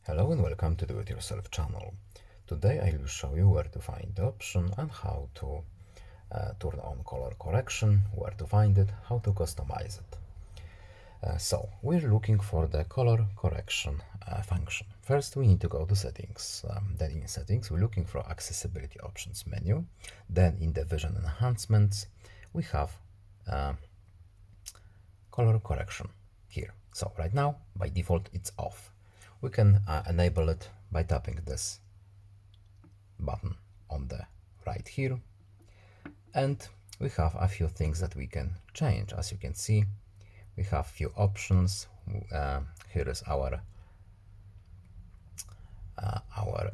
Hello and welcome to Do It Yourself channel. Today I will show you where to find the option and how to turn on color correction, where to find it, how to customize it. So we're looking for the color correction function. First we need to go to settings. Then in settings we're looking for accessibility options menu. Then in the vision enhancements we have color correction here. So right now by default it's off. We can enable it by tapping this button on the right here, and we have a few things that we can change. As you can see, we have few options. Here is our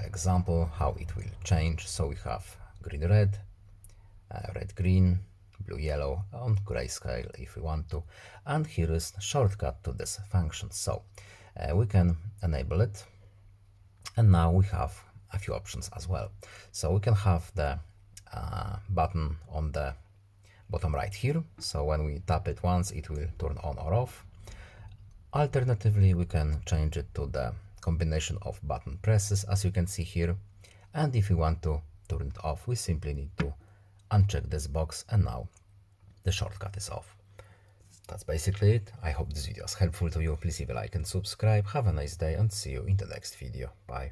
example how it will change. So we have green red, red green, blue yellow, on grayscale if we want to, and here is the shortcut to this function. So we can enable it, and now we have a few options as well. So we can have the button on the bottom right here, so when we tap it once it will turn on or off. Alternatively, we can change it to the combination of button presses, as you can see here, and if we want to turn it off we simply need to uncheck this box, and now the shortcut is off. That's basically it. I hope this video is helpful to you. Please leave a like and subscribe. Have a nice day and see you in the next video. Bye.